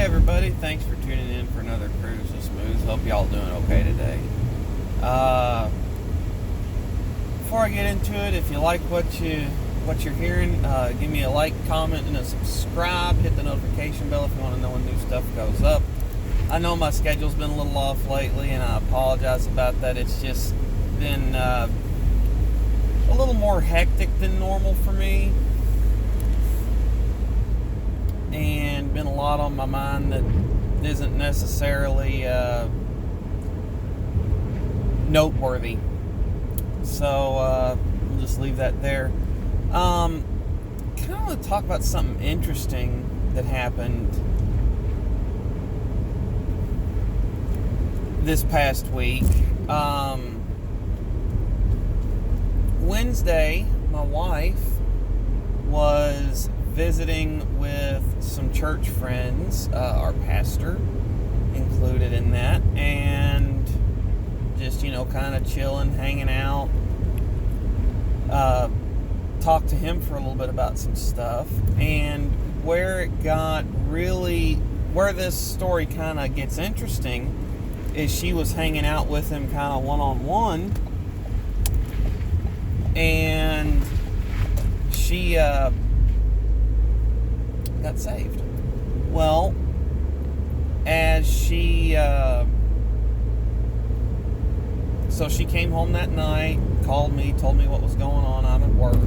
everybody, thanks for tuning in for another Cruise with Smooth. Hope y'all doing okay today. Before I get into it, if you like what you're hearing, give me a like, comment, and a subscribe. Hit the notification bell if you want to know when new stuff goes up. I know my schedule's been a little off lately, and I apologize about that. It's just been a little more hectic than normal for me, and been a lot on my mind that isn't necessarily noteworthy. So we'll just leave that there. Kind of want to talk about something interesting that happened this past week. Wednesday, my wife was visiting with some church friends, our pastor included in that, and just, kind of chilling, hanging out. Talked to him for a little bit about some stuff, and where this story kind of gets interesting is she was hanging out with him kind of one-on-one, and she got saved. Well, as so she came home that night, called me, told me what was going on. I'm at work.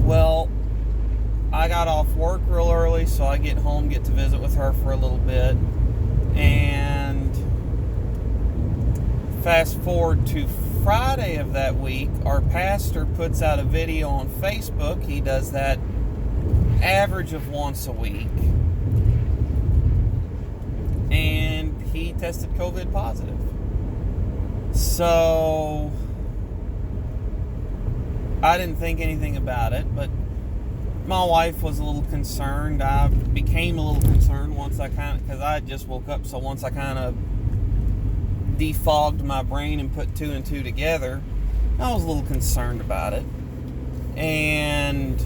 Well, I got off work real early, so I get home, get to visit with her for a little bit, and fast forward to Friday of that week, our pastor puts out a video on Facebook. He does that average of once a week, and he tested COVID positive. So I didn't think anything about it, but my wife was a little concerned. I became a little concerned once because I just woke up, so once I kind of defogged my brain and put two and two together, I was a little concerned about it. And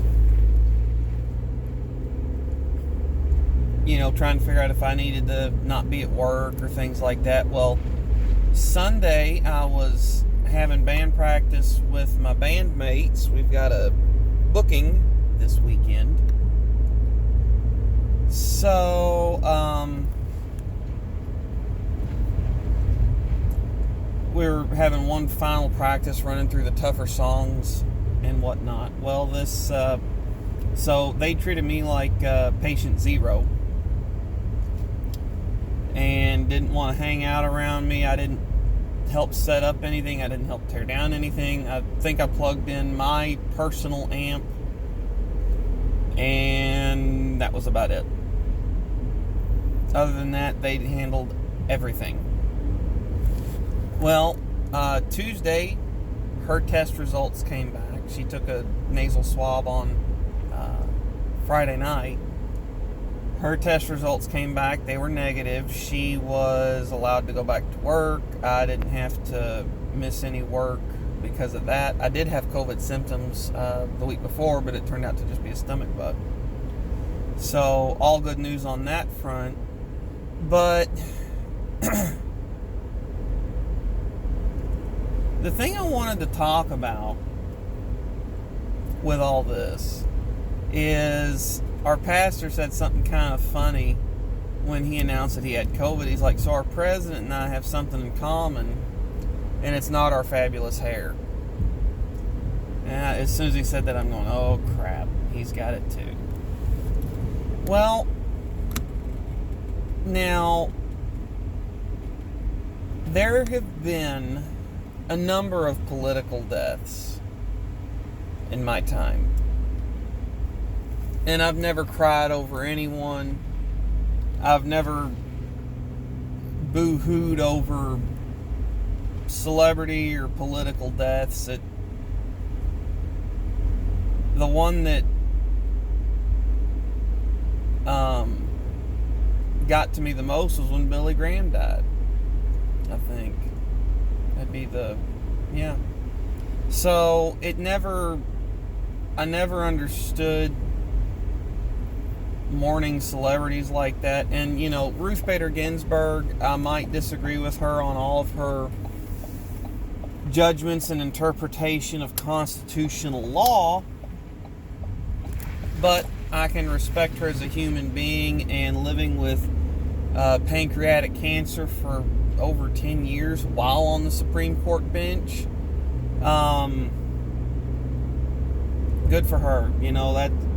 trying to figure out if I needed to not be at work or things like that. Well, Sunday I was having band practice with my bandmates. We've got a booking this weekend. So, we're having one final practice running through the tougher songs and whatnot. Well, so they treated me like patient zero and didn't want to hang out around me. I didn't help set up anything. I didn't help tear down anything. I think I plugged in my personal amp, and that was about it. Other than that, they handled everything. Well, Tuesday, her test results came back. She took a nasal swab on Friday night. Her test results came back. They were negative. She was allowed to go back to work. I didn't have to miss any work because of that. I did have COVID symptoms the week before, but it turned out to just be a stomach bug. So, all good news on that front. But the thing I wanted to talk about with all this is our pastor said something kind of funny when he announced that he had COVID. He's like, so our president and I have something in common, and it's not our fabulous hair. And as soon as he said that, I'm going, oh crap, he's got it too. Well, now, there have been a number of political deaths in my time. And I've never cried over anyone. I've never boo-hooed over celebrity or political deaths. The one that got to me the most was when Billy Graham died. I think that'd be So I never understood mourning celebrities like that. And, Ruth Bader Ginsburg, I might disagree with her on all of her judgments and interpretation of constitutional law, but I can respect her as a human being, and living with pancreatic cancer for over 10 years while on the Supreme Court bench. Good for her.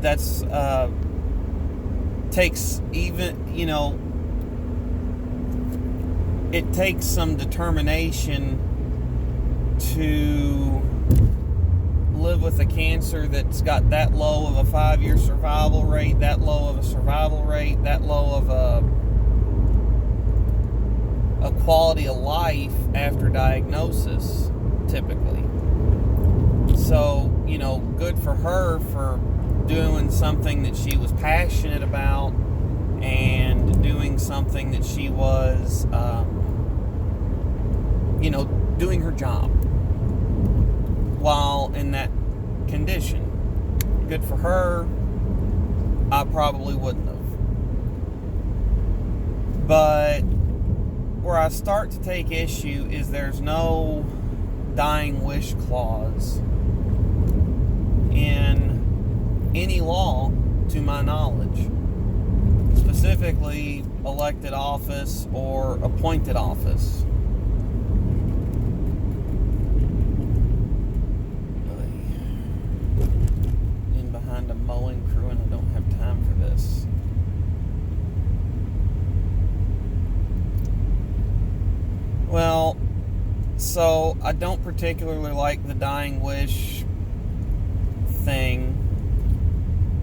That's takes it takes some determination to live with a cancer that's got that low of a 5-year survival rate, that low of a survival rate, that low of a quality of life after diagnosis, typically. So, good for her for doing something that she was passionate about, and doing something that she was, doing her job while in that condition. Good for her. I probably wouldn't have. But where I start to take issue is there's no dying wish clause in any law, to my knowledge, specifically elected office or appointed office. In behind a mowing crew, and I don't have time for this. Well, so I don't particularly like the dying wish thing,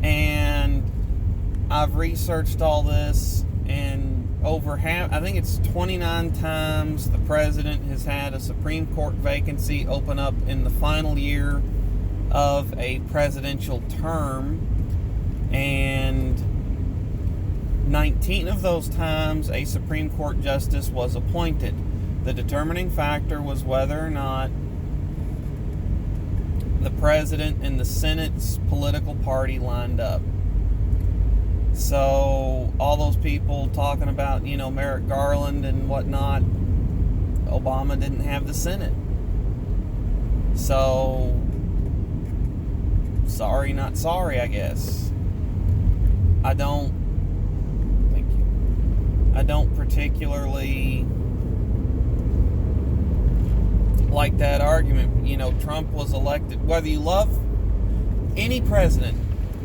and I've researched all this, and I think it's 29 times the president has had a Supreme Court vacancy open up in the final year of a presidential term, and 19 of those times a Supreme Court justice was appointed. The determining factor was whether or not the president and the Senate's political party lined up. So all those people talking about, Merrick Garland and whatnot, Obama didn't have the Senate. So, sorry, not sorry, I guess. I don't particularly like that argument. Trump was elected. Whether you love any president,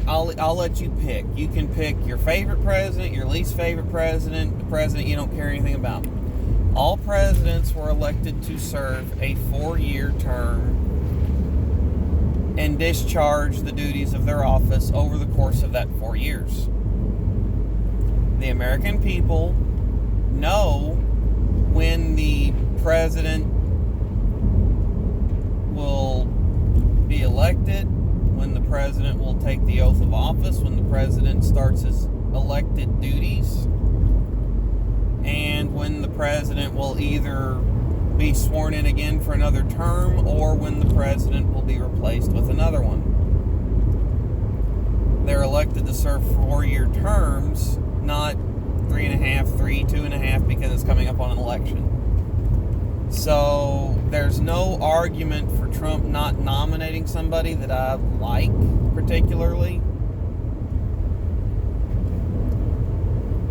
I'll let you pick. You can pick your favorite president, your least favorite president, the president you don't care anything about. All presidents were elected to serve a 4-year term and discharge the duties of their office over the course of that 4 years. The American people know when the president will be elected, when the president will take the oath of office, when the president starts his elected duties, and when the president will either be sworn in again for another term, or when the president will be replaced with another one. They're elected to serve 4-year terms, not 3.5, 2.5, because it's coming up on an election. So there's no argument for Trump not nominating somebody that I like particularly.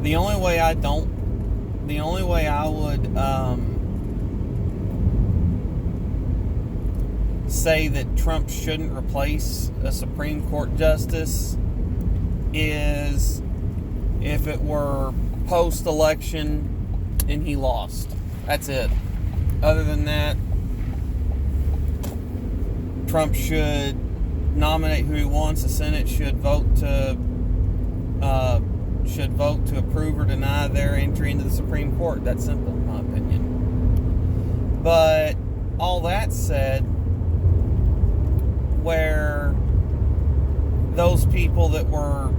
The only way I would say that Trump shouldn't replace a Supreme Court justice is if it were post-election and he lost. That's it. Other than that, Trump should nominate who he wants. The Senate should vote to approve or deny their entry into the Supreme Court. That's simple, in my opinion. But all that said, where those people that were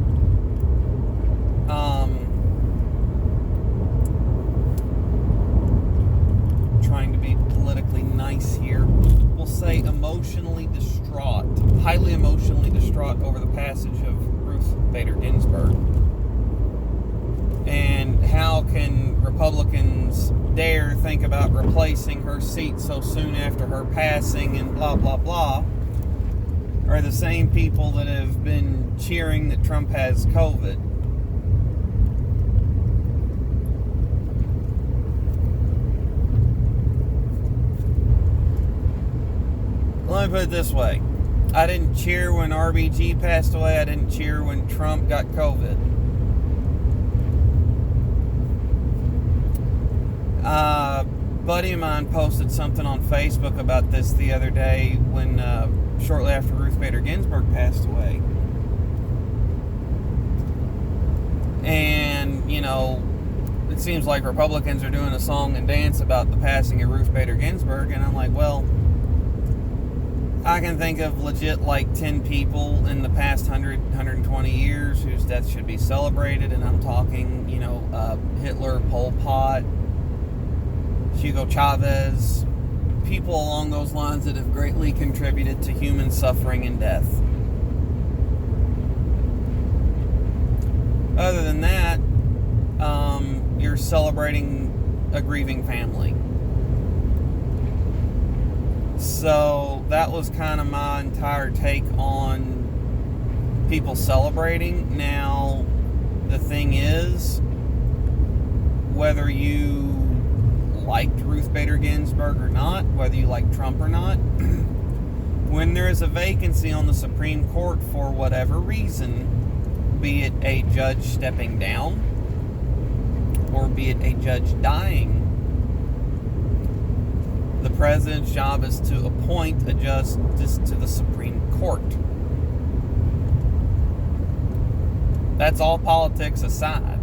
trying to be politically nice here, we'll say emotionally distraught, highly emotionally distraught over the passage of Ruth Bader Ginsburg, dare think about replacing her seat so soon after her passing and blah, blah, blah, are the same people that have been cheering that Trump has COVID. Let me put it this way. I didn't cheer when RBG passed away. I didn't cheer when Trump got COVID. A buddy of mine posted something on Facebook about this the other day when shortly after Ruth Bader Ginsburg passed away. And, you know, it seems like Republicans are doing a song and dance about the passing of Ruth Bader Ginsburg, and I'm like, well, I can think of legit like 10 people in the past 120 years whose death should be celebrated, and I'm talking, you know, Hitler, Pol Pot, Hugo Chavez, people along those lines that have greatly contributed to human suffering and death. Other than that, you're celebrating a grieving family. So that was kind of my entire take on people celebrating. Now, the thing is, whether you liked Ruth Bader Ginsburg or not, whether you like Trump or not, when there is a vacancy on the Supreme Court for whatever reason, be it a judge stepping down or be it a judge dying, the president's job is to appoint a justice to the Supreme Court. That's all politics aside.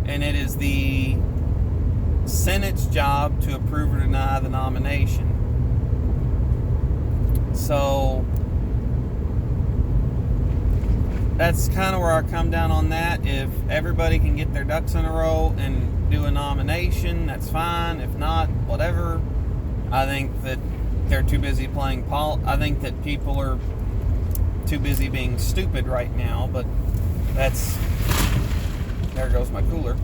And it is the Senate's job to approve or deny the nomination. So that's kind of where I come down on that. If everybody can get their ducks in a row and do a nomination, that's fine. If not, whatever. I think that they're too busy playing I think that people are too busy being stupid right now, but that's... There goes my cooler.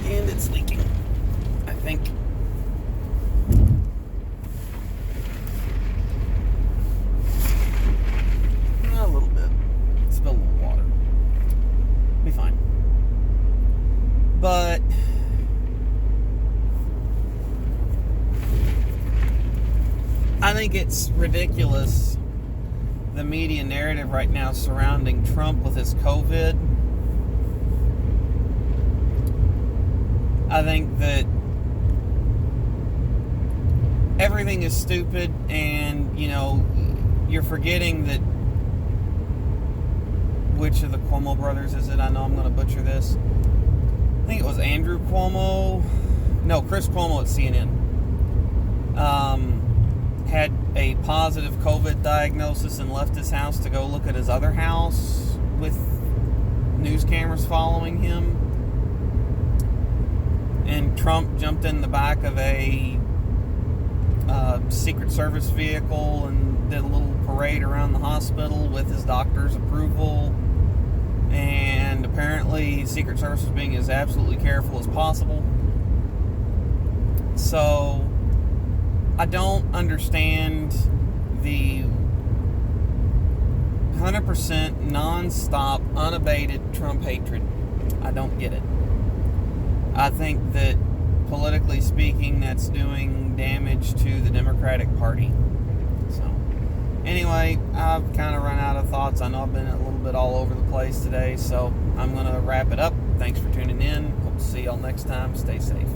And it's leaking, I think. A little bit. Spill a little water. Be fine. But I think it's ridiculous, the media narrative right now surrounding Trump with his COVID. I think that everything is stupid, and, you know, you're forgetting that, which of the Cuomo brothers is it? I know I'm going to butcher this. I think it was Andrew Cuomo. No, Chris Cuomo at CNN. Had a positive COVID diagnosis and left his house to go look at his other house with news cameras following him. And Trump jumped in the back of a Secret Service vehicle and did a little parade around the hospital with his doctor's approval. And apparently Secret Service was being as absolutely careful as possible. So I don't understand the 100% non-stop, unabated Trump hatred. I don't get it. I think that, politically speaking, that's doing damage to the Democratic Party. So, anyway, I've kind of run out of thoughts. I know I've been a little bit all over the place today, so I'm going to wrap it up. Thanks for tuning in. Hope to see y'all next time. Stay safe.